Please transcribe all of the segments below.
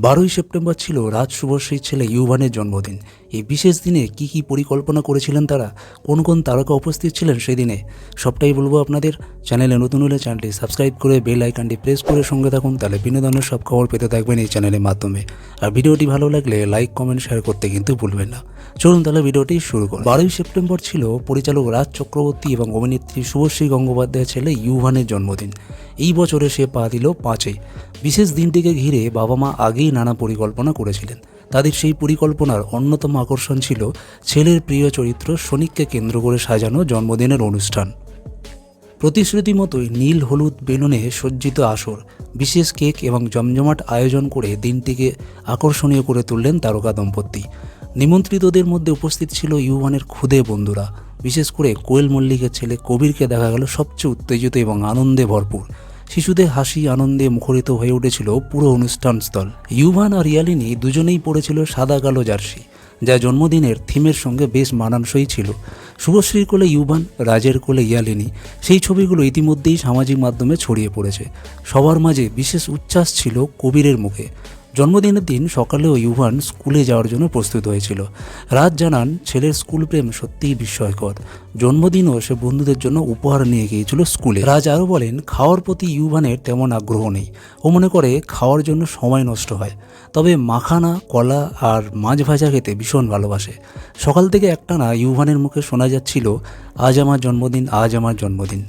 12ই September ছিল রাজ শুভশ্রীর ছেলে ইউভানের জন্মদিন। এই বিশেষ দিনে কি কি পরিকল্পনা করেছিলেন তারা, কোন কোন তারকা উপস্থিত ছিলেন সেই দিনে, সবটাই বলবো আপনাদের। চ্যানেলে নতুন হলে চ্যানেলটি সাবস্ক্রাইব করে বেল আইকনটি প্রেস করে সঙ্গে থাকুন, তাহলে বিনোদনের সব খবর পেতে থাকবেন এই চ্যানেলের মাধ্যমে। আর ভিডিওটি ভালো লাগলে লাইক কমেন্ট শেয়ার করতে কিন্তু ভুলবেন না। চলুন তাহলে ভিডিওটি শুরু করুন। 12ই সেপ্টেম্বর ছিল পরিচালক রাজ চক্রবর্তী এবং অভিনেত্রী শুভশ্রী গঙ্গোপাধ্যায়ের ছেলে ইউভানের জন্মদিন। এই বছরে সে পা দিল 5-এ। বিশেষ দিনটিকে ঘিরে বাবা মা আগেই নানা পরিকল্পনা করেছিলেন। তাদের সেই পরিকল্পনার অন্যতম আকর্ষণ ছিল ছেলের প্রিয় চরিত্র শনিককে কেন্দ্র করে সাজানো জন্মদিনের অনুষ্ঠান। প্রতিশ্রুতি মতোই নীল হলুদ বেলুনে সজ্জিত আসর, বিশেষ কেক এবং জমজমাট আয়োজন করে দিনটিকে আকর্ষণীয় করে তুললেন তারকা দম্পতি। নিমন্ত্রিতদের মধ্যে উপস্থিত ছিল ইউভানের ক্ষুদে বন্ধুরা। বিশেষ করে কোয়েল মল্লিকের ছেলে কবিরকে দেখা গেল সবচেয়ে উত্তেজিত এবং আনন্দে ভরপুর। শিশুদের হাসি আনন্দে মুখরিত হয়ে উঠেছিল পুরো অনুষ্ঠানস্থল। ইউভান আর ইয়ালিনী দুজনেই পড়েছিল সাদা কালো জার্সি, যা জন্মদিনের থিমের সঙ্গে বেশ মানানসই ছিল। শুভশ্রীর কোলে ইউভান, রাজের কোলে ইয়ালিনী, সেই ছবিগুলো ইতিমধ্যেই সামাজিক মাধ্যমে ছড়িয়ে পড়েছে। সবার মাঝে বিশেষ উচ্ছ্বাস ছিল কবিরের মুখে। জন্মদিনের দিন সকালেও ইউভান স্কুলে যাওয়ার জন্য প্রস্তুত হয়েছিল। রাজ জানান ছেলের স্কুল প্রেম সত্যিই বিস্ময়কর। জন্মদিনও সে বন্ধুদের জন্য উপহার নিয়ে গিয়েছিল স্কুলে। রাজ আরও বলেন, খাওয়ার প্রতি ইউভানের তেমন আগ্রহ নেই। ও মনে করে খাওয়ার জন্য সময় নষ্ট হয়, তবে মাখানা, কলা আর মাছ ভাজা খেতে ভীষণ ভালোবাসে। সকাল থেকে একটানা ইউভানের মুখে শোনা যাচ্ছিল, আজ আমার জন্মদিন, আজ আমার জন্মদিন।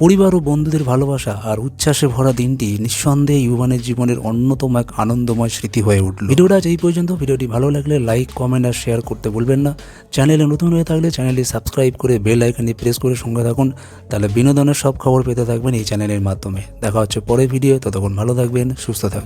পরিবার ও বন্ধুদের ভালোবাসা আর উচ্ছ্বাসে ভরা দিনটি নিঃসন্দেহে ইউভানের জীবনের অন্যতম এক আনন্দময় স্মৃতি হয়ে উঠল। ভিডিওটা আজ এই পর্যন্ত। ভিডিওটি ভালো লাগলে লাইক কমেন্ট আর শেয়ার করতে ভুলবেন না। চ্যানেলে নতুন হয়ে থাকলে চ্যানেলটি সাবস্ক্রাইব করে বেল আইকনটি প্রেস করে সঙ্গে থাকুন, তাহলে বিনোদনের সব খবর পেতে থাকবেন এই চ্যানেলের মাধ্যমে। দেখা হচ্ছে পরের ভিডিও, ততক্ষণ ভালো থাকবেন, সুস্থ থাকবেন।